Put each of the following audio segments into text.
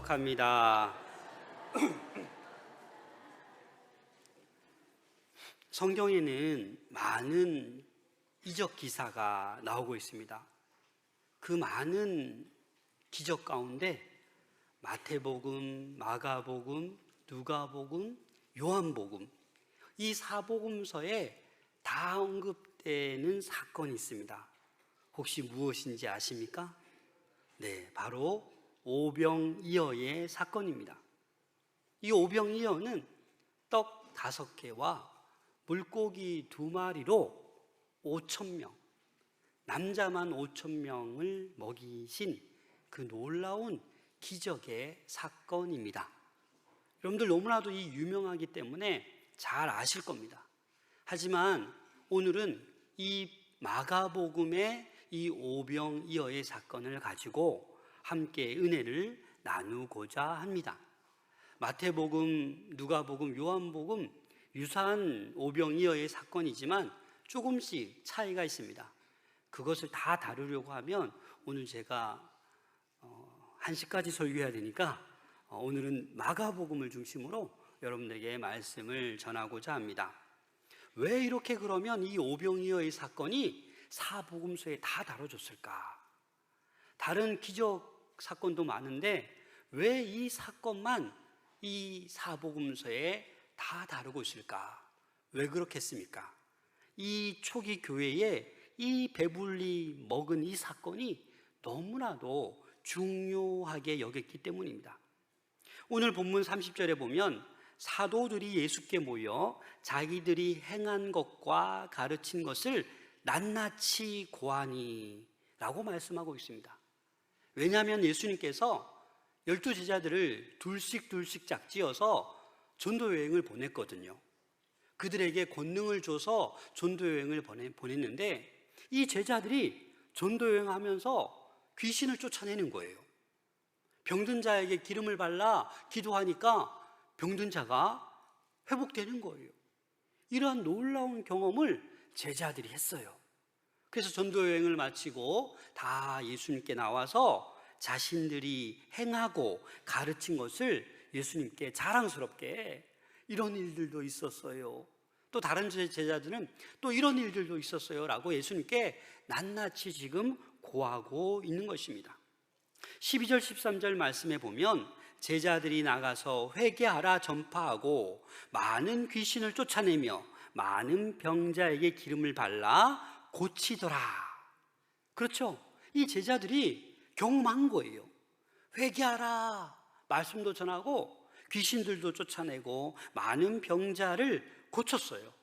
축복합니다. 성경에는 많은 이적 기사가 나오고 있습니다. 그 많은 기적 가운데 마태복음, 마가복음, 누가복음, 요한복음, 이 사복음서에 다 언급되는 사건이 있습니다. 혹시 무엇인지 아십니까? 네, 바로 오병이어의 사건입니다. 이 오병이어는 떡 5개와 물고기 2마리로 5,000명, 남자만 5,000명을 먹이신 그 놀라운 기적의 사건입니다. 여러분들 너무나도 이 유명하기 때문에 잘 아실 겁니다. 하지만 오늘은 이 마가복음의 이 오병이어의 사건을 가지고 함께 은혜를 나누고자 합니다. 마태복음, 누가복음, 요한복음 유사한 오병이어의 사건이지만 조금씩 차이가 있습니다. 그것을 다 다루려고 하면 오늘 제가 1시까지 설교해야 되니까 오늘은 마가복음을 중심으로 여러분들에게 말씀을 전하고자 합니다. 왜 이렇게 그러면 이 오병이어의 사건이 사복음서에 다 다뤄졌을까? 다른 기적 사건도 많은데 왜 이 사건만 이 사복음서에 다 다루고 있을까? 왜 그렇겠습니까? 이 초기 교회에 이 배불리 먹은 이 사건이 너무나도 중요하게 여겼기 때문입니다. 오늘 본문 30절에 보면 사도들이 예수께 모여 자기들이 행한 것과 가르친 것을 낱낱이 고하니 라고 말씀하고 있습니다. 왜냐하면 예수님께서 12제자들을 둘씩 짝지어서 전도여행을 보냈거든요. 그들에게 권능을 줘서 전도여행을 보냈는데 이 제자들이 전도여행하면서 귀신을 쫓아내는 거예요. 병든 자에게 기름을 발라 기도하니까 병든 자가 회복되는 거예요. 이러한 놀라운 경험을 제자들이 했어요. 그래서 전도여행을 마치고 다 예수님께 나와서 자신들이 행하고 가르친 것을 예수님께 자랑스럽게 이런 일들도 있었어요. 또 다른 제자들은 또 이런 일들도 있었어요 라고 예수님께 낱낱이 지금 고하고 있는 것입니다. 12절 13절 말씀에 보면 제자들이 나가서 회개하라 전파하고 많은 귀신을 쫓아내며 많은 병자에게 기름을 발라 고치더라. 그렇죠? 이 제자들이 경험한 거예요. 회개하라 말씀도 전하고 귀신들도 쫓아내고 많은 병자를 고쳤어요.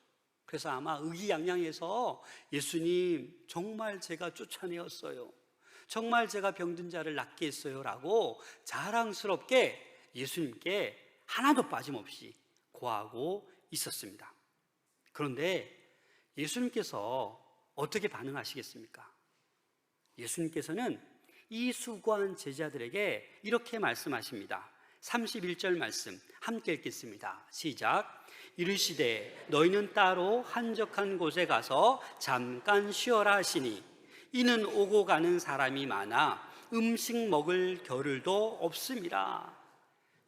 그래서 아마 의기양양해서 예수님 정말 제가 쫓아내었어요. 정말 제가 병든 자를 낫게 했어요 라고 자랑스럽게 예수님께 하나도 빠짐없이 고하고 있었습니다. 그런데 예수님께서 어떻게 반응하시겠습니까? 예수님께서는 이 수고한 제자들에게 이렇게 말씀하십니다. 31절 말씀 함께 읽겠습니다. 시작. 이르시되 너희는 따로 한적한 곳에 가서 잠깐 쉬어라 하시니 이는 오고 가는 사람이 많아 음식 먹을 겨를도 없음이라.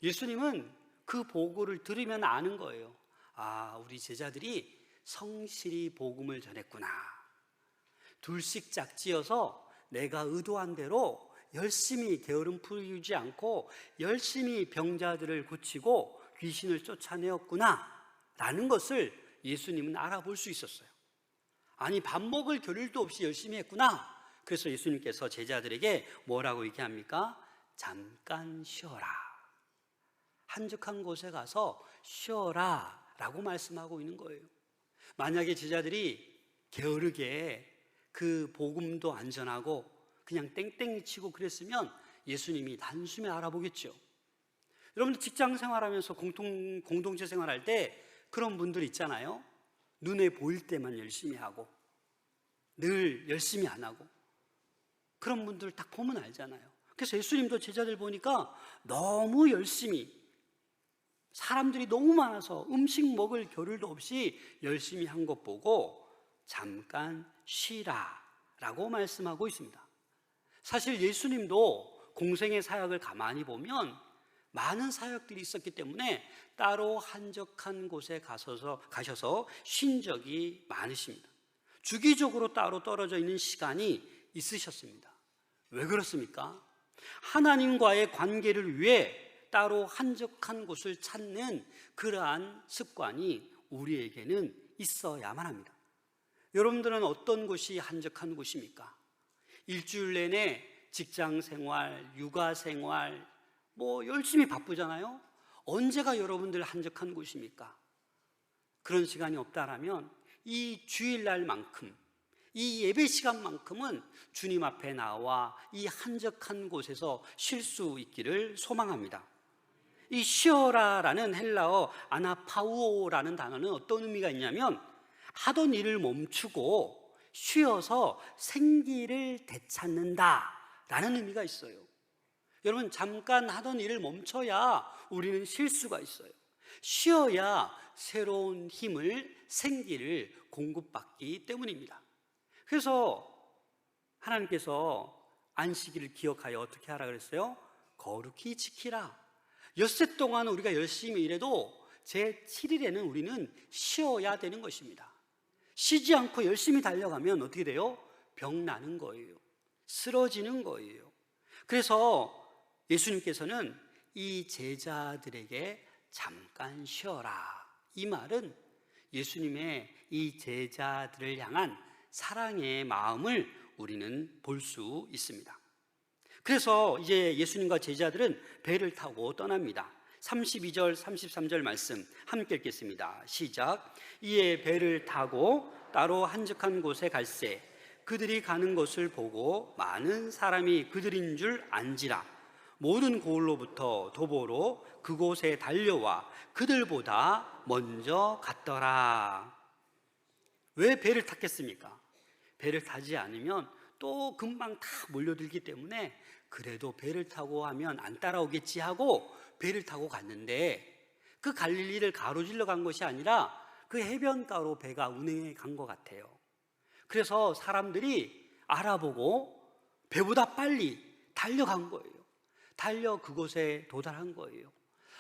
예수님은 그 보고를 들으면 아는 거예요. 아, 우리 제자들이 성실히 복음을 전했구나. 둘씩 짝지어서 내가 의도한 대로 열심히 게으름 부리지 않고 열심히 병자들을 고치고 귀신을 쫓아내었구나 라는 것을 예수님은 알아볼 수 있었어요. 아니, 밥 먹을 겨를도 없이 열심히 했구나. 그래서 예수님께서 제자들에게 뭐라고 얘기합니까? 잠깐 쉬어라. 한적한 곳에 가서 쉬어라 라고 말씀하고 있는 거예요. 만약에 제자들이 게으르게 그 복음도 안 전하고 그냥 땡땡이 치고 그랬으면 예수님이 단숨에 알아보겠죠. 여러분들 직장 생활하면서 공동체 생활할 때 그런 분들 있잖아요. 눈에 보일 때만 열심히 하고 늘 열심히 안 하고 그런 분들 딱 보면 알잖아요. 그래서 예수님도 제자들 보니까 너무 열심히 사람들이 너무 많아서 음식 먹을 겨를도 없이 열심히 한 것 보고 잠깐 쉬라 라고 말씀하고 있습니다. 사실 예수님도 공생의 사역을 가만히 보면 많은 사역들이 있었기 때문에 따로 한적한 곳에 가셔서 쉰 적이 많으십니다. 주기적으로 따로 떨어져 있는 시간이 있으셨습니다. 왜 그렇습니까? 하나님과의 관계를 위해 따로 한적한 곳을 찾는 그러한 습관이 우리에게는 있어야만 합니다. 여러분들은 어떤 곳이 한적한 곳입니까? 일주일 내내 직장 생활, 육아 생활, 열심히 바쁘잖아요. 언제가 여러분들 한적한 곳입니까? 그런 시간이 없다라면 이 주일날만큼, 이 예배 시간만큼은 주님 앞에 나와 이 한적한 곳에서 쉴 수 있기를 소망합니다. 이 쉬어라라는 헬라어 아나파우오라는 단어는 어떤 의미가 있냐면 하던 일을 멈추고 쉬어서 생기를 되찾는다라는 의미가 있어요. 여러분, 잠깐 하던 일을 멈춰야 우리는 쉴 수가 있어요. 쉬어야 새로운 힘을, 생기를 공급받기 때문입니다. 그래서 하나님께서 안식일을 기억하여 어떻게 하라 그랬어요? 거룩히 지키라. 엿새 동안 우리가 열심히 일해도 제7일에는 우리는 쉬어야 되는 것입니다. 쉬지 않고 열심히 달려가면 어떻게 돼요? 병 나는 거예요. 쓰러지는 거예요. 그래서 예수님께서는 이 제자들에게 잠깐 쉬어라, 이 말은 예수님의 이 제자들을 향한 사랑의 마음을 우리는 볼 수 있습니다. 그래서 이제 예수님과 제자들은 배를 타고 떠납니다. 32절, 33절 말씀 함께 읽겠습니다. 시작. 이에 배를 타고 따로 한적한 곳에 갈새 그들이 가는 것을 보고 많은 사람이 그들인 줄 안지라. 모든 고을로부터 도보로 그곳에 달려와 그들보다 먼저 갔더라. 왜 배를 탔겠습니까? 배를 타지 않으면 또 금방 다 몰려들기 때문에 그래도 배를 타고 하면 안 따라오겠지 하고 배를 타고 갔는데, 그 갈릴리를 가로질러 간 것이 아니라 그 해변가로 배가 운행해 간 것 같아요. 그래서 사람들이 알아보고 배보다 빨리 달려간 거예요. 달려 그곳에 도달한 거예요.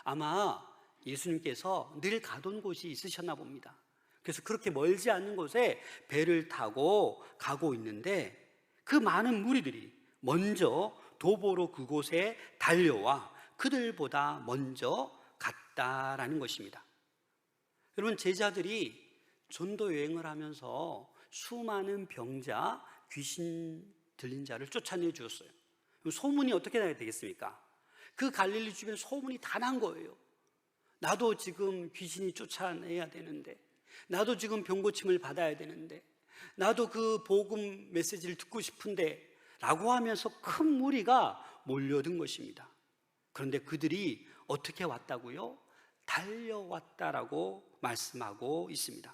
아마 예수님께서 늘 가던 곳이 있으셨나 봅니다. 그래서 그렇게 멀지 않은 곳에 배를 타고 가고 있는데 그 많은 무리들이 먼저 도보로 그곳에 달려와 그들보다 먼저 갔다라는 것입니다. 여러분, 제자들이 전도 여행을 하면서 수많은 병자, 귀신 들린 자를 쫓아내 주었어요. 소문이 어떻게 나야 되겠습니까? 그 갈릴리 주변 소문이 다 난 거예요. 나도 지금 귀신이 쫓아내야 되는데, 나도 지금 병고침을 받아야 되는데, 나도 그 복음 메시지를 듣고 싶은데 라고 하면서 큰 무리가 몰려든 것입니다. 그런데 그들이 어떻게 왔다고요? 달려왔다라고 말씀하고 있습니다.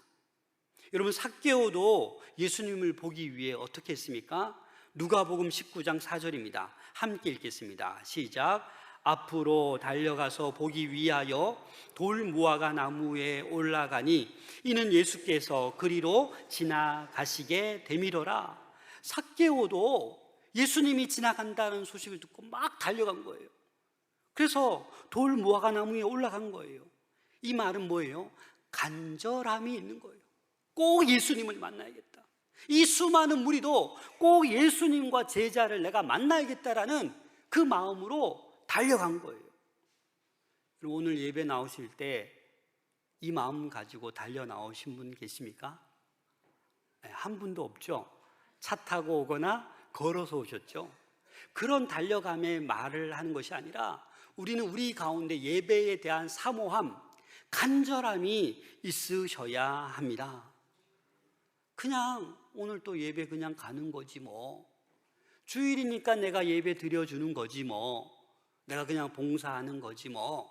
여러분, 삭개오도 예수님을 보기 위해 어떻게 했습니까? 누가복음 19장 4절입니다. 함께 읽겠습니다. 시작. 앞으로 달려가서 보기 위하여 돌무화과 나무에 올라가니 이는 예수께서 그리로 지나가시게 되미더라. 삭개오도 예수님이 지나간다는 소식을 듣고 막 달려간 거예요. 그래서 돌무화과 나무에 올라간 거예요. 이 말은 뭐예요? 간절함이 있는 거예요. 꼭 예수님을 만나야겠다. 이 수많은 무리도 꼭 예수님과 제자를 내가 만나야겠다라는 그 마음으로 달려간 거예요. 오늘 예배 나오실 때 이 마음 가지고 달려 나오신 분 계십니까? 한 분도 없죠. 차 타고 오거나 걸어서 오셨죠. 그런 달려감의 말을 하는 것이 아니라 우리는 우리 가운데 예배에 대한 사모함, 간절함이 있으셔야 합니다. 그냥 오늘 또 예배 그냥 가는 거지 뭐, 주일이니까 내가 예배 드려주는 거지 뭐, 내가 그냥 봉사하는 거지 뭐,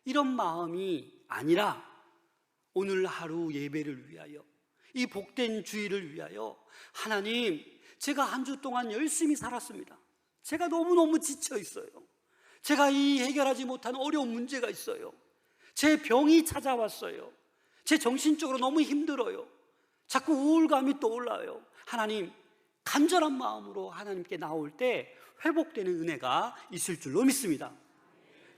이런 마음이 아니라 오늘 하루 예배를 위하여, 이 복된 주일을 위하여, 하나님, 제가 한 주 동안 열심히 살았습니다. 제가 너무너무 지쳐 있어요. 제가 이 해결하지 못한 어려운 문제가 있어요. 제 병이 찾아왔어요. 제 정신적으로 너무 힘들어요. 자꾸 우울감이 떠올라요. 하나님, 간절한 마음으로 하나님께 나올 때 회복되는 은혜가 있을 줄로 믿습니다.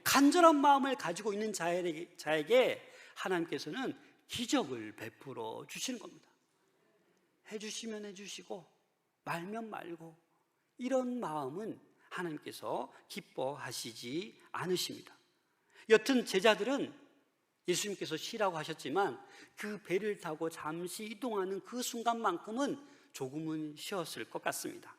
간절한 마음을 가지고 있는 자에게 하나님께서는 기적을 베풀어 주시는 겁니다. 해주시면 해주시고 말면 말고, 이런 마음은 하나님께서 기뻐하시지 않으십니다. 여튼 제자들은 예수님께서 쉬라고 하셨지만 그 배를 타고 잠시 이동하는 그 순간만큼은 조금은 쉬었을 것 같습니다.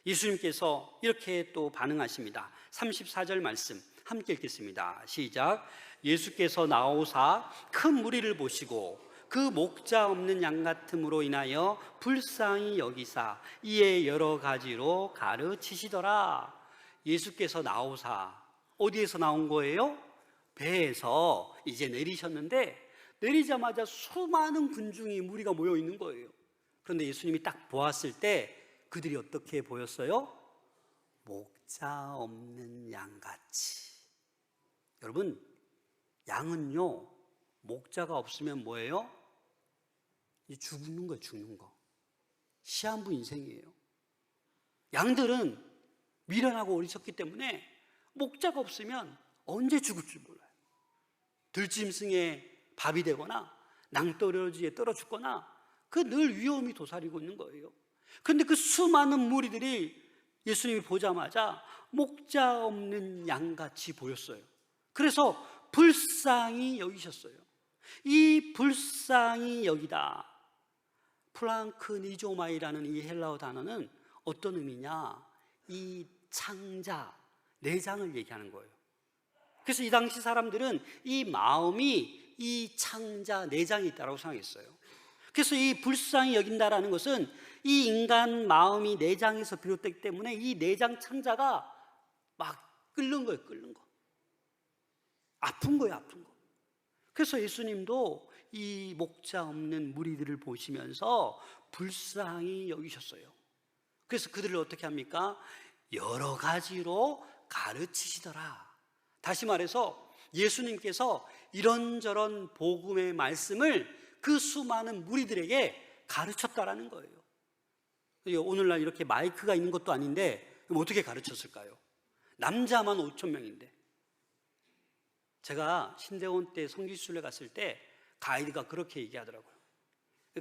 예수님께서 이렇게 또 반응하십니다. 34절 말씀 함께 읽겠습니다. 시작. 예수께서 나오사 큰 무리를 보시고 그 목자 없는 양 같음으로 인하여 불쌍히 여기사 이에 여러 가지로 가르치시더라. 예수께서 나오사, 어디에서 나온 거예요? 배에서 이제 내리셨는데, 내리자마자 수많은 군중이, 무리가 모여 있는 거예요. 그런데 예수님이 딱 보았을 때 그들이 어떻게 보였어요? 목자 없는 양같이. 여러분, 양은요, 목자가 없으면 뭐예요? 죽는 거예요, 죽는 거. 시한부 인생이에요. 양들은 미련하고 어리석기 때문에 목자가 없으면 언제 죽을 줄 몰라요. 들짐승의 밥이 되거나 낭떠러지에 떨어 죽거나 그 늘 위험이 도사리고 있는 거예요. 그런데 그 수많은 무리들이 예수님이 보자마자 목자 없는 양같이 보였어요. 그래서 불쌍히 여기셨어요. 이 불쌍히 여기다, 플랑크니조마이라는 이 헬라어 단어는 어떤 의미냐? 이 창자, 내장을 얘기하는 거예요. 그래서 이 당시 사람들은 이 마음이 이 창자, 내장이 있다고 생각했어요. 그래서 이 불쌍히 여긴다라는 것은 이 인간 마음이 내장에서 비롯되기 때문에 이 내장 창자가 막 끓는 거예요, 끓는 거. 아픈 거예요, 아픈 거. 그래서 예수님도 이 목자 없는 무리들을 보시면서 불쌍히 여기셨어요. 그래서 그들을 어떻게 합니까? 여러 가지로 가르치시더라. 다시 말해서 예수님께서 이런저런 복음의 말씀을 그 수많은 무리들에게 가르쳤다라는 거예요. 오늘날 이렇게 마이크가 있는 것도 아닌데 그럼 어떻게 가르쳤을까요? 남자만 5천 명인데. 제가 신대원 때 성지순례 갔을 때 가이드가 그렇게 얘기하더라고요.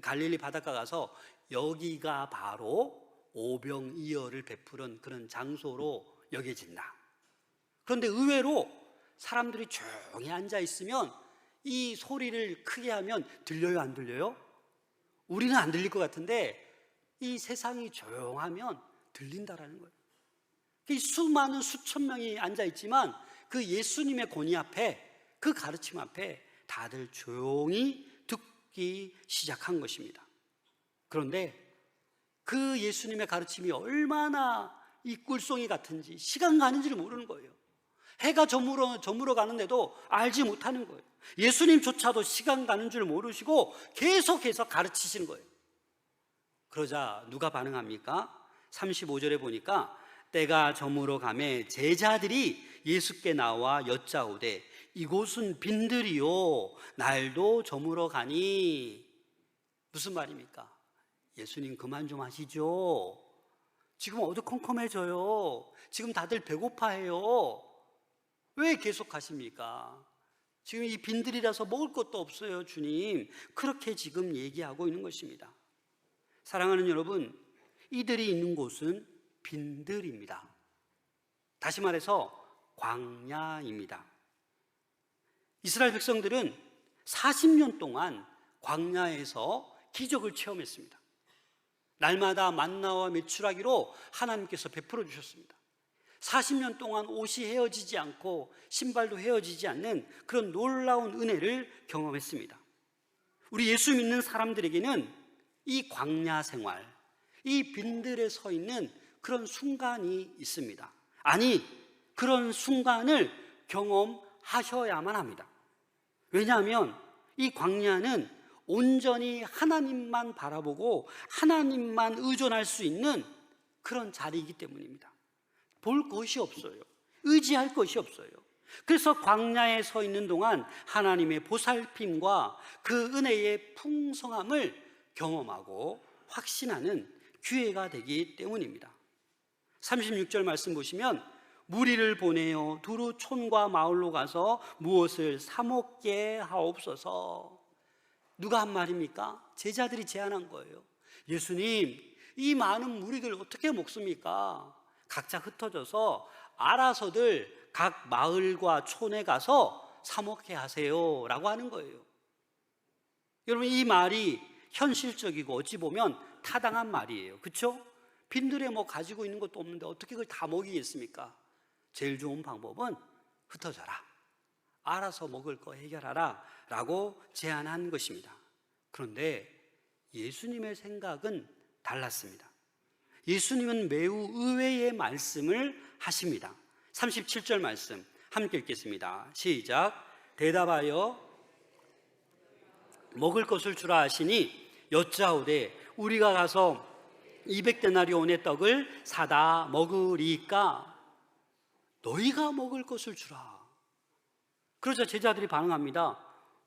갈릴리 바닷가 가서 여기가 바로 오병이어를 베푸는 그런 장소로 여겨진다. 그런데 의외로 사람들이 조용히 앉아 있으면 이 소리를 크게 하면 들려요, 안 들려요? 우리는 안 들릴 것 같은데 이 세상이 조용하면 들린다라는 거예요. 이 수많은 수천 명이 앉아 있지만 그 예수님의 권위 앞에, 그 가르침 앞에 다들 조용히 듣기 시작한 것입니다. 그런데 그 예수님의 가르침이 얼마나 이 꿀송이 같은지 시간 가는지를 모르는 거예요. 해가 저물어 가는데도 알지 못하는 거예요. 예수님조차도 시간 가는 줄 모르시고 계속해서 가르치시는 거예요. 그러자 누가 반응합니까? 35절에 보니까 때가 저물어 가매 제자들이 예수께 나와 여짜오되 이곳은 빈들이요 날도 저물어 가니. 무슨 말입니까? 예수님 그만 좀 하시죠. 지금 어두컴컴해져요. 지금 다들 배고파해요. 왜 계속 하십니까? 지금 이 빈들이라서 먹을 것도 없어요, 주님. 그렇게 지금 얘기하고 있는 것입니다. 사랑하는 여러분, 이들이 있는 곳은 빈들입니다. 다시 말해서 광야입니다. 이스라엘 백성들은 40년 동안 광야에서 기적을 체험했습니다. 날마다 만나와 메추라기로 하나님께서 베풀어 주셨습니다. 40년 동안 옷이 헤어지지 않고 신발도 헤어지지 않는 그런 놀라운 은혜를 경험했습니다. 우리 예수 믿는 사람들에게는 이 광야 생활, 이 빈들에 서 있는 그런 순간이 있습니다. 아니, 그런 순간을 경험하셔야만 합니다. 왜냐하면 이 광야는 온전히 하나님만 바라보고 하나님만 의존할 수 있는 그런 자리이기 때문입니다. 볼 것이 없어요. 의지할 것이 없어요. 그래서 광야에 서 있는 동안 하나님의 보살핌과 그 은혜의 풍성함을 경험하고 확신하는 기회가 되기 때문입니다. 36절 말씀 보시면 무리를 보내어 두루 촌과 마을로 가서 무엇을 사 먹게 하옵소서. 누가 한 말입니까? 제자들이 제안한 거예요. 예수님, 이 많은 무리들 어떻게 먹습니까? 각자 흩어져서 알아서들 각 마을과 촌에 가서 사 먹게 하세요 라고 하는 거예요. 여러분, 이 말이 현실적이고 어찌 보면 타당한 말이에요. 그렇죠? 빈들에 뭐 가지고 있는 것도 없는데 어떻게 그걸 다 먹이겠습니까? 제일 좋은 방법은 흩어져라, 알아서 먹을 거 해결하라 라고 제안한 것입니다. 그런데 예수님의 생각은 달랐습니다. 예수님은 매우 의외의 말씀을 하십니다. 37절 말씀 함께 읽겠습니다. 시작. 대답하여 먹을 것을 주라 하시니 여짜오되 우리가 가서 200데나리온의 떡을 사다 먹으리까? 너희가 먹을 것을 주라. 그러자 제자들이 반응합니다.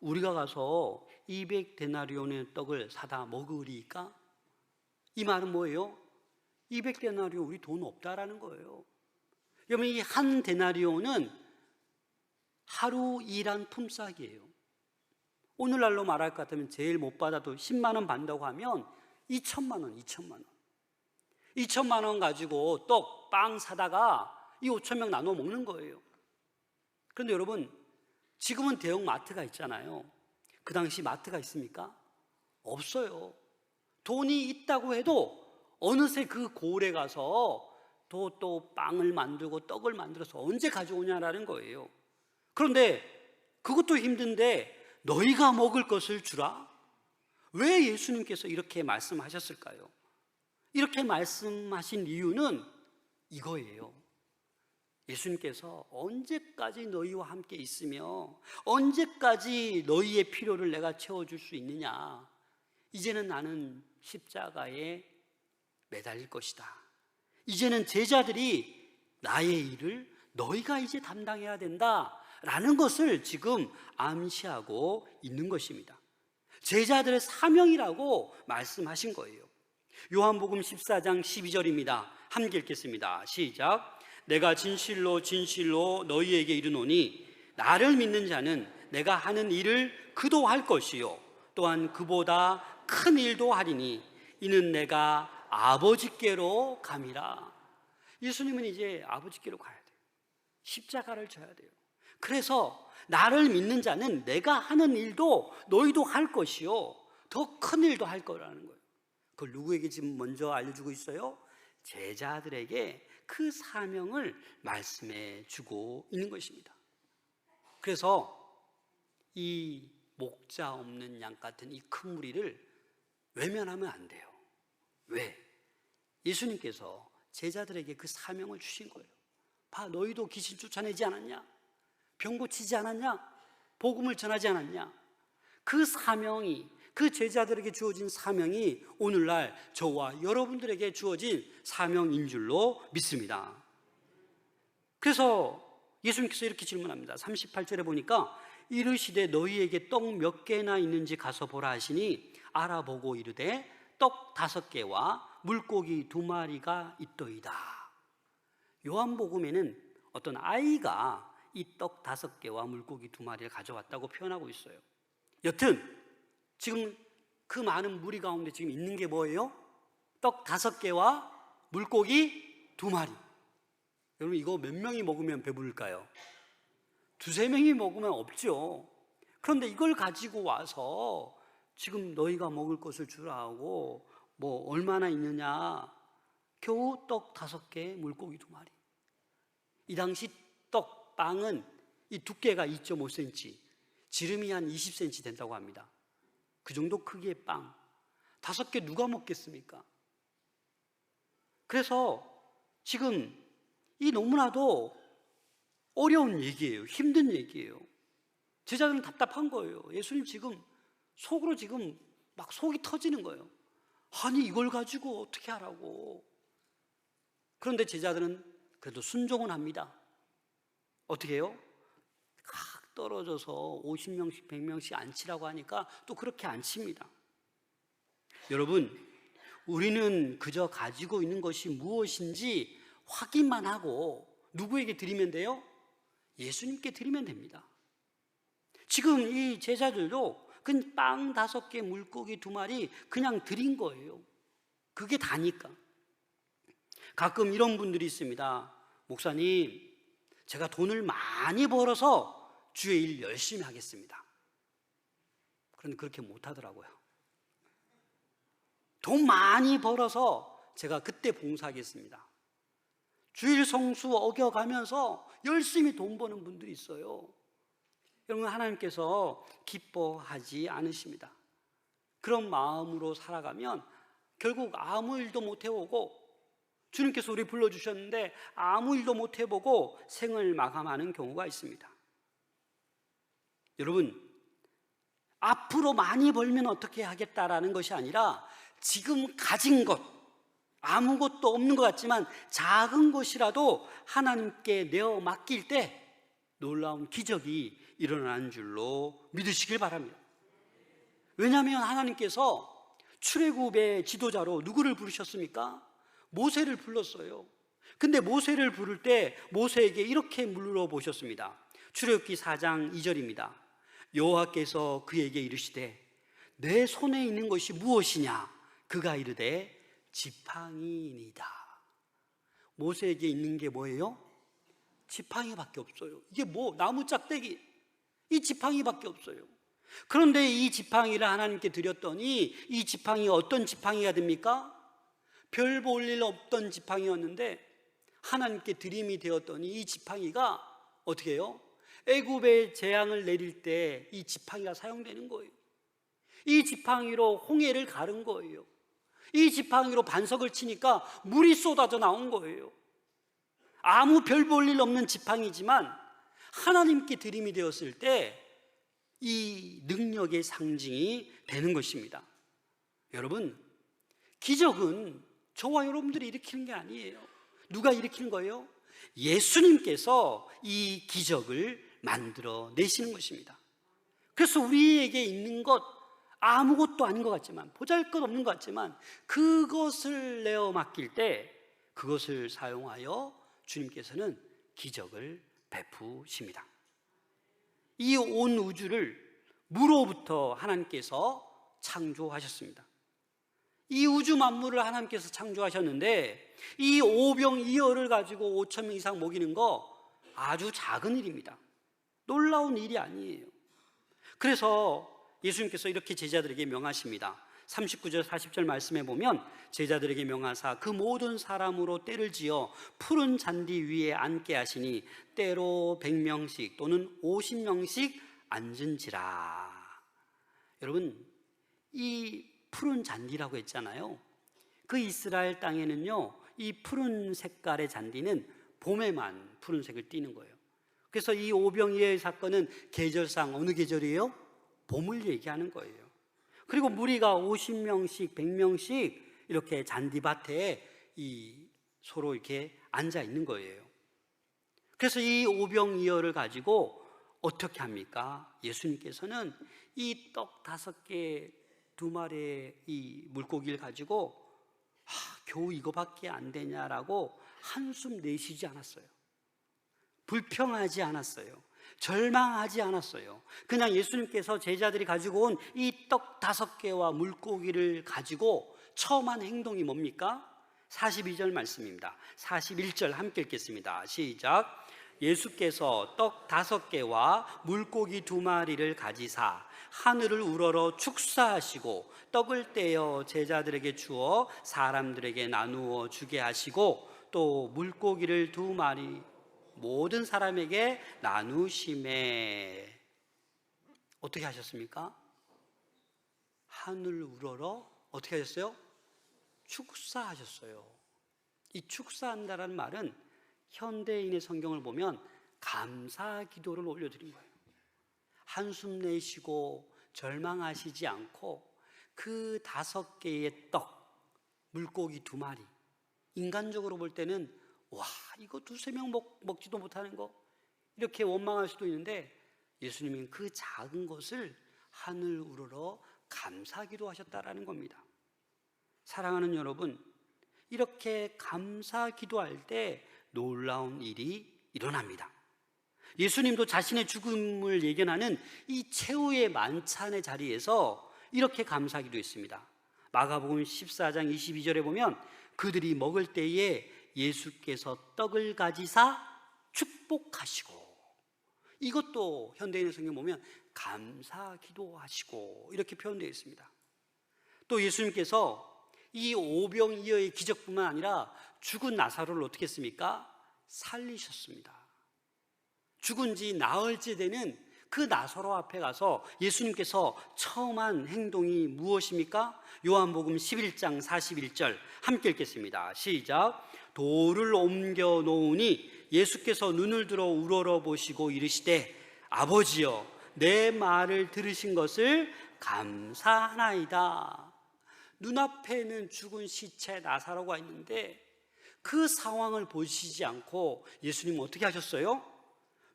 우리가 가서 200데나리온의 떡을 사다 먹으리까? 이 말은 뭐예요? 200데나리온, 우리 돈 없다라는 거예요. 여러분, 이 한 데나리온은 하루 일한 품삯이에요. 오늘날로 말할 것 같으면 제일 못 받아도 10만 원 받는다고 하면 2천만 원. 2천만 원 가지고 떡, 빵 사다가 이 5천 명 나눠 먹는 거예요. 그런데 여러분, 지금은 대형 마트가 있잖아요. 그 당시 마트가 있습니까? 없어요. 돈이 있다고 해도 어느새 그 고을에 가서 또 빵을 만들고 떡을 만들어서 언제 가져오냐라는 거예요. 그런데 그것도 힘든데 너희가 먹을 것을 주라? 왜 예수님께서 이렇게 말씀하셨을까요? 이렇게 말씀하신 이유는 이거예요. 예수님께서 언제까지 너희와 함께 있으며 언제까지 너희의 필요를 내가 채워줄 수 있느냐? 이제는 나는 십자가에 매달릴 것이다. 이제는 제자들이 나의 일을 너희가 이제 담당해야 된다라는 것을 지금 암시하고 있는 것입니다. 제자들의 사명이라고 말씀하신 거예요. 요한복음 14장 12절입니다. 함께 읽겠습니다. 시작. 내가 진실로 진실로 너희에게 이르노니 나를 믿는 자는 내가 하는 일을 그도 할 것이요 또한 그보다 큰 일도 하리니 이는 내가 아버지께로 감이라. 예수님은 이제 아버지께로 가야 돼요. 십자가를 져야 돼요. 그래서 나를 믿는 자는 내가 하는 일도 너희도 할 것이요 더 큰 일도 할 거라는 거예요. 그걸 누구에게 지금 먼저 알려주고 있어요? 제자들에게 그 사명을 말씀해 주고 있는 것입니다. 그래서 이 목자 없는 양 같은 이 큰 무리를 외면하면 안 돼요. 왜? 예수님께서 제자들에게 그 사명을 주신 거예요. 봐, 너희도 귀신 쫓아내지 않았냐? 병 고치지 않았냐? 복음을 전하지 않았냐? 그 사명이, 그 제자들에게 주어진 사명이 오늘날 저와 여러분들에게 주어진 사명인 줄로 믿습니다. 그래서 예수님께서 이렇게 질문합니다. 38절에 보니까 이르시되 너희에게 떡 몇 개나 있는지 가서 보라 하시니 알아보고 이르되 떡 5개와 물고기 2마리가 있더이다. 요한복음에는 어떤 아이가 이 떡 5개와 물고기 2마리를 가져왔다고 표현하고 있어요. 여튼 지금 그 많은 무리 가운데 지금 있는 게 뭐예요? 떡 5개와 물고기 2마리. 여러분, 이거 몇 명이 먹으면 배부를까요? 2-3명이 먹으면 없죠. 그런데 이걸 가지고 와서 지금 너희가 먹을 것을 주라 하고 뭐 얼마나 있느냐? 겨우 떡 5개, 물고기 2마리. 이 당시 떡, 빵은 이 두께가 2.5cm, 지름이 한 20cm 된다고 합니다. 그 정도 크기의 빵 5개 누가 먹겠습니까? 그래서 지금 이 너무나도 어려운 얘기예요. 힘든 얘기예요. 제자들은 답답한 거예요. 예수님 지금 속으로 지금 막 속이 터지는 거예요. 아니 이걸 가지고 어떻게 하라고. 그런데 제자들은 그래도 순종은 합니다. 어떻게 해요? 각 떨어져서 50명씩 100명씩 앉히라고 하니까 또 그렇게 앉힙니다. 여러분, 우리는 그저 가지고 있는 것이 무엇인지 확인만 하고 누구에게 드리면 돼요? 예수님께 드리면 됩니다. 지금 이 제자들도 그 빵 5개, 물고기 2마리 그냥 드린 거예요. 그게 다니까. 가끔 이런 분들이 있습니다. 목사님, 제가 돈을 많이 벌어서 주의 일 열심히 하겠습니다. 그런데 그렇게 못하더라고요. 돈 많이 벌어서 제가 그때 봉사하겠습니다. 주일 성수 어겨가면서 열심히 돈 버는 분들이 있어요. 여러분, 하나님께서 기뻐하지 않으십니다. 그런 마음으로 살아가면 결국 아무 일도 못 해오고, 주님께서 우리 불러주셨는데 아무 일도 못 해보고 생을 마감하는 경우가 있습니다. 여러분, 앞으로 많이 벌면 어떻게 하겠다라는 것이 아니라 지금 가진 것, 아무것도 없는 것 같지만 작은 것이라도 하나님께 내어 맡길 때 놀라운 기적이 일어나는 줄로 믿으시길 바랍니다. 왜냐하면 하나님께서 출애굽의 지도자로 누구를 부르셨습니까? 모세를 불렀어요. 근데 모세를 부를 때 모세에게 이렇게 물어보셨습니다. 출애굽기 4장 2절입니다. 여호와께서 그에게 이르시되 내 손에 있는 것이 무엇이냐? 그가 이르되 지팡이이니이다. 모세에게 있는 게 뭐예요? 지팡이밖에 없어요. 이게 뭐 나무 짝대기, 이 지팡이밖에 없어요. 그런데 이 지팡이를 하나님께 드렸더니 이 지팡이 어떤 지팡이가 됩니까? 별 볼 일 없던 지팡이였는데 하나님께 드림이 되었더니 이 지팡이가 어떻게 해요? 애굽에 재앙을 내릴 때 이 지팡이가 사용되는 거예요. 이 지팡이로 홍해를 가른 거예요. 이 지팡이로 반석을 치니까 물이 쏟아져 나온 거예요. 아무 별 볼 일 없는 지팡이지만 하나님께 드림이 되었을 때 이 능력의 상징이 되는 것입니다. 여러분, 기적은 저와 여러분들이 일으키는 게 아니에요. 누가 일으키는 거예요? 예수님께서 이 기적을 만들어 내시는 것입니다. 그래서 우리에게 있는 것 아무것도 아닌 것 같지만, 보잘것없는 것 같지만 그것을 내어 맡길 때 그것을 사용하여 주님께서는 기적을 베푸십니다. 이 온 우주를 무로부터 하나님께서 창조하셨습니다. 이 우주 만물을 하나님께서 창조하셨는데 이 오병이어를 가지고 5천 명 이상 먹이는 거 아주 작은 일입니다. 놀라운 일이 아니에요. 그래서 예수님께서 이렇게 제자들에게 명하십니다. 39절 40절 말씀에 보면 제자들에게 명하사 그 모든 사람으로 떼를 지어 푸른 잔디 위에 앉게 하시니 때로 100명씩 또는 50명씩 앉은지라. 여러분, 이 푸른 잔디라고 했잖아요. 그 이스라엘 땅에는요, 이 푸른 색깔의 잔디는 봄에만 푸른색을 띠는 거예요. 그래서 이 오병이어의 사건은 계절상 어느 계절이에요? 봄을 얘기하는 거예요. 그리고 무리가 50명씩 100명씩 이렇게 잔디밭에 서로 이렇게 앉아 있는 거예요. 그래서 이 오병이어를 가지고 어떻게 합니까? 예수님께서는 이 떡 5개 2마리의 이 물고기를 가지고 겨우 이거밖에 안 되냐라고 한숨 내쉬지 않았어요. 불평하지 않았어요. 절망하지 않았어요. 그냥 예수님께서 제자들이 가지고 온 이 떡 5개와 물고기를 가지고 처음 한 행동이 뭡니까? 42절 말씀입니다. 41절 함께 읽겠습니다. 시작. 예수께서 떡 5개와 물고기 2마리를 가지사 하늘을 우러러 축사하시고 떡을 떼어 제자들에게 주어 사람들에게 나누어 주게 하시고 또 물고기를 2마리 모든 사람에게 나누심에 어떻게 하셨습니까? 하늘 우러러 어떻게 하셨어요? 축사하셨어요. 이 축사한다라는 말은 현대인의 성경을 보면 감사 기도를 올려드린 거예요. 한숨 내쉬고 절망하시지 않고 그 5개의 떡, 물고기 2마리, 인간적으로 볼 때는 와, 이거 2-3명 먹지도 못하는 거, 이렇게 원망할 수도 있는데 예수님은 그 작은 것을 하늘 우러러 감사기도 하셨다라는 겁니다. 사랑하는 여러분, 이렇게 감사 기도할 때 놀라운 일이 일어납니다. 예수님도 자신의 죽음을 예견하는 이 최후의 만찬의 자리에서 이렇게 감사하기도 했습니다. 마가복음 14장 22절에 보면 그들이 먹을 때에 예수께서 떡을 가지사 축복하시고, 이것도 현대인의 성경 보면 감사 기도하시고 이렇게 표현되어 있습니다. 또 예수님께서 이 오병이어의 기적뿐만 아니라 죽은 나사로를 어떻게 했습니까? 살리셨습니다. 죽은 지 나흘째 되는 그 나사로 앞에 가서 예수님께서 처음 한 행동이 무엇입니까? 요한복음 11장 41절 함께 읽겠습니다. 시작. 돌을 옮겨 놓으니 예수께서 눈을 들어 우러러 보시고 이르시되 아버지여 내 말을 들으신 것을 감사하나이다. 눈앞에는 죽은 시체 나사로가 있는데 그 상황을 보시지 않고 예수님은 어떻게 하셨어요?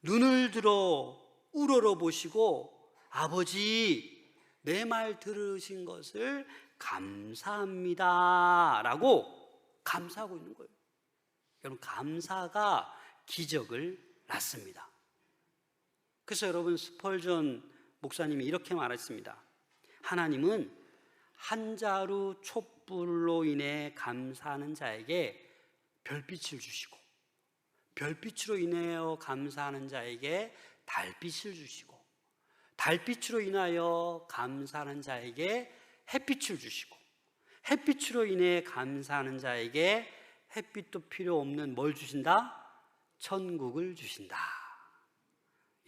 눈을 들어 우러러 보시고 아버지 내 말 들으신 것을 감사합니다 라고 감사하고 있는 거예요. 여러분, 감사가 기적을 낳습니다. 그래서 여러분, 스펄전 목사님이 이렇게 말했습니다. 하나님은 한 자루 촛불로 인해 감사하는 자에게 별빛을 주시고, 별빛으로 인하여 감사하는 자에게 달빛을 주시고, 달빛으로 인하여 감사하는 자에게 햇빛을 주시고, 햇빛으로 인해 감사하는 자에게 햇빛도 필요 없는 뭘 주신다? 천국을 주신다.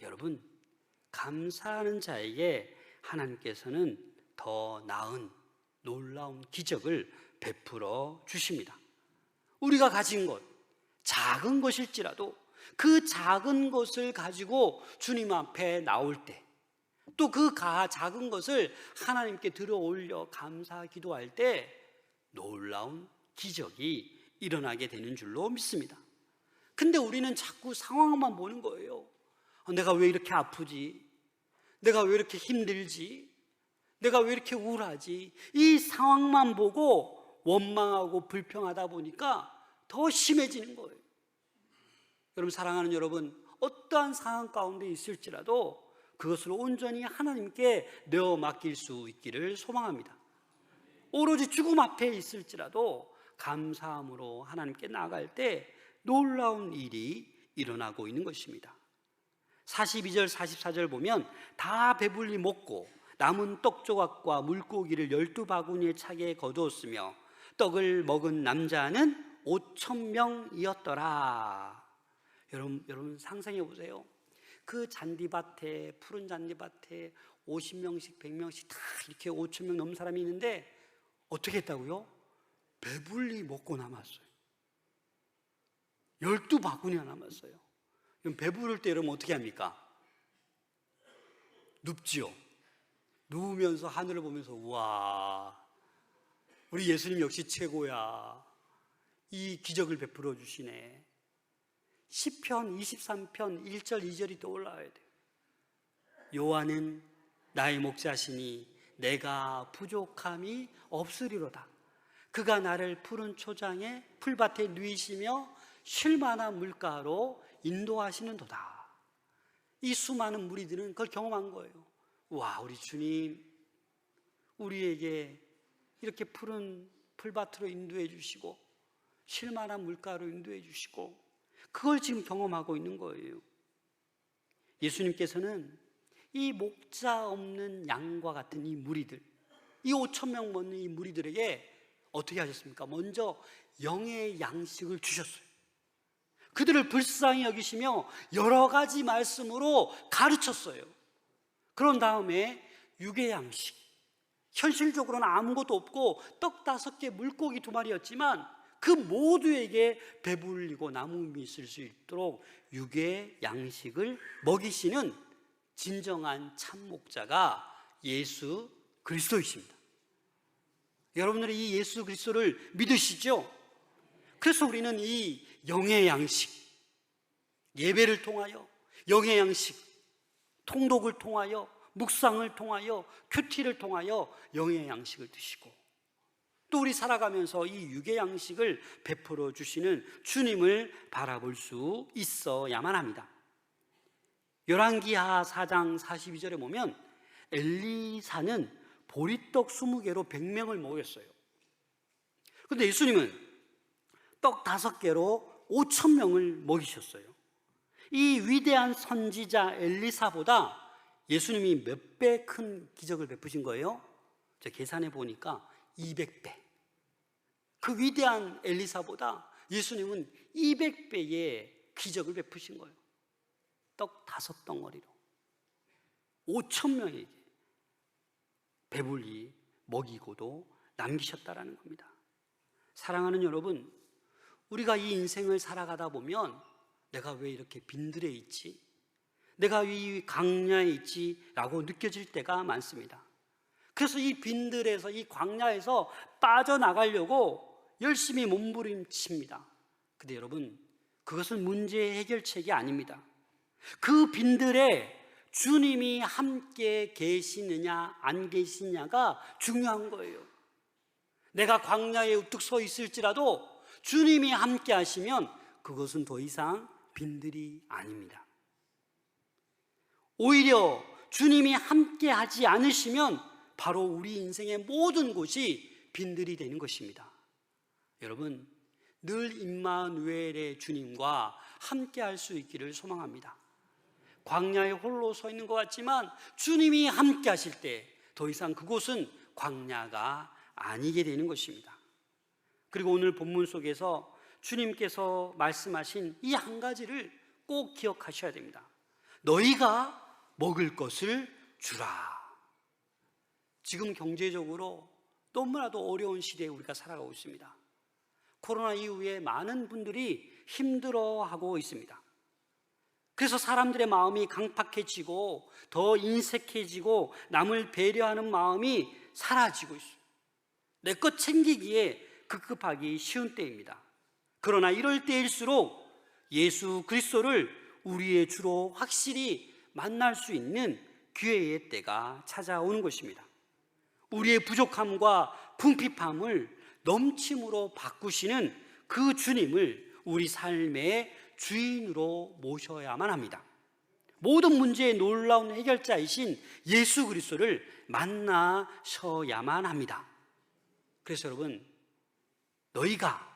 여러분, 감사하는 자에게 하나님께서는 더 나은 놀라운 기적을 베풀어 주십니다. 우리가 가진 것, 작은 것일지라도 그 작은 것을 가지고 주님 앞에 나올 때, 또 그 작은 것을 하나님께 들어 올려 감사 기도할 때 놀라운 기적이 일어나게 되는 줄로 믿습니다. 근데 우리는 자꾸 상황만 보는 거예요. 내가 왜 이렇게 아프지? 내가 왜 이렇게 힘들지? 내가 왜 이렇게 우울하지? 이 상황만 보고 원망하고 불평하다 보니까 더 심해지는 거예요. 여러분, 사랑하는 여러분, 어떠한 상황 가운데 있을지라도 그것을 온전히 하나님께 내어 맡길 수 있기를 소망합니다. 오로지 죽음 앞에 있을지라도 감사함으로 하나님께 나아갈 때 놀라운 일이 일어나고 있는 것입니다. 42절 44절 보면 다 배불리 먹고 남은 떡 조각과 물고기를 12바구니에 차게 거두었으며 떡을 먹은 남자는 5,000명이었더라. 여러분 상상해 보세요. 그 잔디밭에, 푸른 잔디밭에 50명씩 100명씩 다 이렇게 5,000명 넘는 사람이 있는데 어떻게 했다고요? 배불리 먹고 남았어요. 12바구니가 남았어요. 그럼 배부를 때 여러분 어떻게 합니까? 눕지요. 누우면서 하늘을 보면서 우와, 우리 예수님 역시 최고야. 이 기적을 베풀어 주시네. 시편 23편 1절 2절이 떠올라야 돼요. 여호와는 나의 목자시니 내가 부족함이 없으리로다. 그가 나를 푸른 초장에 풀밭에 누이시며 쉴 만한 물가로 인도하시는도다. 이 수많은 무리들은 그걸 경험한 거예요. 와, 우리 주님 우리에게 이렇게 푸른 풀밭으로 인도해 주시고 쉴 만한 물가로 인도해 주시고, 그걸 지금 경험하고 있는 거예요. 예수님께서는 이 목자 없는 양과 같은 이 무리들, 이 5,000명 먹는 이 무리들에게 어떻게 하셨습니까? 먼저 영의 양식을 주셨어요. 그들을 불쌍히 여기시며 여러 가지 말씀으로 가르쳤어요. 그런 다음에 육의 양식, 현실적으로는 아무것도 없고 떡 5개, 물고기 2마리였지만 그 모두에게 배불리고 남음이 있을 수 있도록 육의 양식을 먹이시는 진정한 참 목자가 예수 그리스도이십니다. 여러분들이 이 예수 그리스도를 믿으시죠? 그래서 우리는 이 영의 양식, 예배를 통하여 영의 양식, 통독을 통하여 묵상을 통하여 큐티를 통하여 영의 양식을 드시고, 또 우리 살아가면서 이 육의 양식을 베풀어 주시는 주님을 바라볼 수 있어야만 합니다. 열왕기하 4장 42절에 보면 엘리사는 보리떡 20개로 100명을 먹였어요. 그런데 예수님은 떡 5개로 5,000명을 먹이셨어요. 이 위대한 선지자 엘리사보다 예수님이 몇 배 큰 기적을 베푸신 거예요? 제가 계산해 보니까 200배. 그 위대한 엘리사보다 예수님은 200배의 기적을 베푸신 거예요. 떡 5덩어리로 5,000명에게 배불리 먹이고도 남기셨다라는 겁니다. 사랑하는 여러분, 우리가 이 인생을 살아가다 보면 내가 왜 이렇게 빈들에 있지? 내가 이 광야에 있지? 라고 느껴질 때가 많습니다. 그래서 이 빈들에서, 이 광야에서 빠져나가려고 열심히 몸부림칩니다. 근데 여러분, 그것은 문제 해결책이 아닙니다. 그 빈들에 주님이 함께 계시느냐 안 계시느냐가 중요한 거예요. 내가 광야에 우뚝 서 있을지라도 주님이 함께 하시면 그것은 더 이상 빈들이 아닙니다. 오히려 주님이 함께 하지 않으시면 바로 우리 인생의 모든 곳이 빈들이 되는 것입니다. 여러분, 늘 임마누엘의 주님과 함께 할 수 있기를 소망합니다. 광야에 홀로 서 있는 것 같지만 주님이 함께 하실 때 더 이상 그곳은 광야가 아니게 되는 것입니다. 그리고 오늘 본문 속에서 주님께서 말씀하신 이 한 가지를 꼭 기억하셔야 됩니다. 너희가 먹을 것을 주라. 지금 경제적으로 너무나도 어려운 시대에 우리가 살아가고 있습니다. 코로나 이후에 많은 분들이 힘들어하고 있습니다. 그래서 사람들의 마음이 강팍해지고 더 인색해지고 남을 배려하는 마음이 사라지고 있어요. 내 것 챙기기에 급급하기 쉬운 때입니다. 그러나 이럴 때일수록 예수 그리스도를 우리의 주로 확실히 만날 수 있는 기회의 때가 찾아오는 것입니다. 우리의 부족함과 궁핍함을 넘침으로 바꾸시는 그 주님을 우리 삶의 주인으로 모셔야만 합니다. 모든 문제의 놀라운 해결자이신 예수 그리스도를 만나셔야만 합니다. 그래서 여러분, 너희가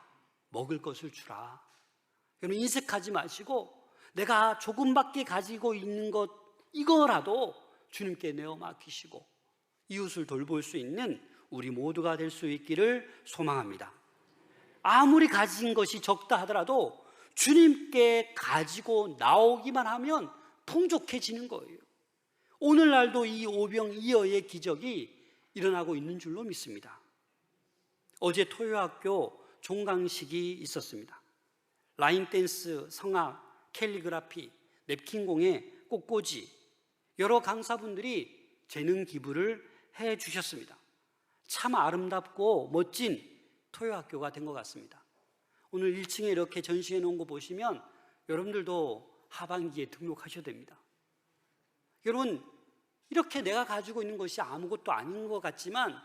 먹을 것을 주라. 여러분, 인색하지 마시고 내가 조금밖에 가지고 있는 것 이거라도 주님께 내어 맡기시고 이웃을 돌볼 수 있는 우리 모두가 될 수 있기를 소망합니다. 아무리 가진 것이 적다 하더라도 주님께 가지고 나오기만 하면 풍족해지는 거예요. 오늘날도 이 오병이어의 기적이 일어나고 있는 줄로 믿습니다. 어제 토요학교 종강식이 있었습니다. 라인댄스, 성악, 캘리그라피, 냅킨 공예, 꽃꽂이 여러 강사분들이 재능 기부를 해 주셨습니다. 참 아름답고 멋진 토요학교가 된 것 같습니다. 오늘 1층에 이렇게 전시해 놓은 거 보시면 여러분들도 하반기에 등록하셔야 됩니다. 여러분, 이렇게 내가 가지고 있는 것이 아무것도 아닌 것 같지만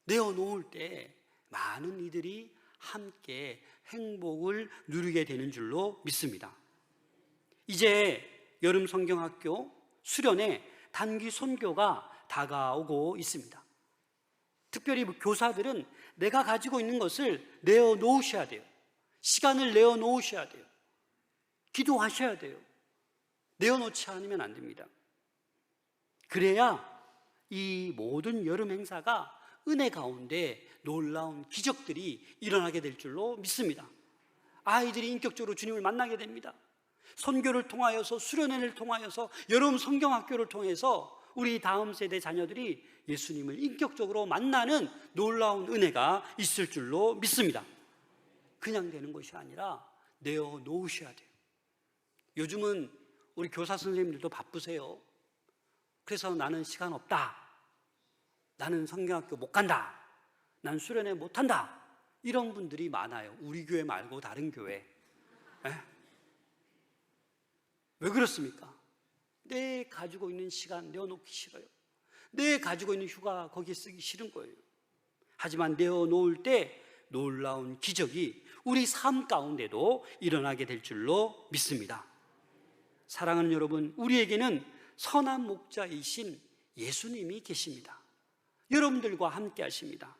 내어놓을 때 많은 이들이 함께 행복을 누리게 되는 줄로 믿습니다. 이제 여름 성경학교 수련회 단기 선교가 다가오고 있습니다. 특별히 교사들은 내가 가지고 있는 것을 내어놓으셔야 돼요. 시간을 내어놓으셔야 돼요. 기도하셔야 돼요. 내어놓지 않으면 안 됩니다. 그래야 이 모든 여름 행사가 은혜 가운데 놀라운 기적들이 일어나게 될 줄로 믿습니다. 아이들이 인격적으로 주님을 만나게 됩니다. 선교를 통하여서, 수련회를 통하여서, 여름 성경학교를 통해서 우리 다음 세대 자녀들이 예수님을 인격적으로 만나는 놀라운 은혜가 있을 줄로 믿습니다. 그냥 되는 것이 아니라 내어놓으셔야 돼요. 요즘은 우리 교사 선생님들도 바쁘세요. 그래서 나는 시간 없다, 나는 성경학교 못 간다, 난 수련회 못 한다, 이런 분들이 많아요. 우리 교회 말고 다른 교회. 왜 그렇습니까? 내 가지고 있는 시간 내어놓기 싫어요. 내 가지고 있는 휴가 거기에 쓰기 싫은 거예요. 하지만 내어놓을 때 놀라운 기적이 우리 삶 가운데도 일어나게 될 줄로 믿습니다. 사랑하는 여러분, 우리에게는 선한 목자이신 예수님이 계십니다. 여러분들과 함께 하십니다.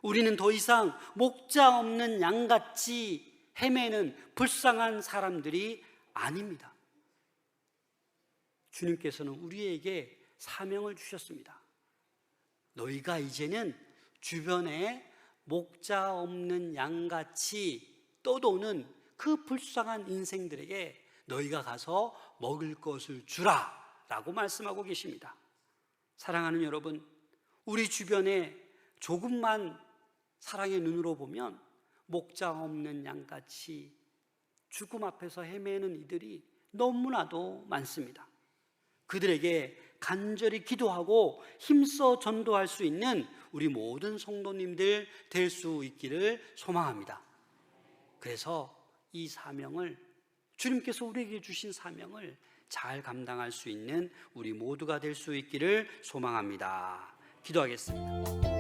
우리는 더 이상 목자 없는 양같이 헤매는 불쌍한 사람들이 아닙니다. 주님께서는 우리에게 사명을 주셨습니다. 너희가 이제는 주변에 목자 없는 양같이 떠도는 그 불쌍한 인생들에게 너희가 가서 먹을 것을 주라 라고 말씀하고 계십니다. 사랑하는 여러분, 우리 주변에 조금만 사랑의 눈으로 보면 목자 없는 양같이 죽음 앞에서 헤매는 이들이 너무나도 많습니다. 그들에게 간절히 기도하고 힘써 전도할 수 있는 우리 모든 성도님들 될 수 있기를 소망합니다. 그래서 이 사명을, 주님께서 우리에게 주신 사명을 잘 감당할 수 있는 우리 모두가 될 수 있기를 소망합니다. 기도하겠습니다.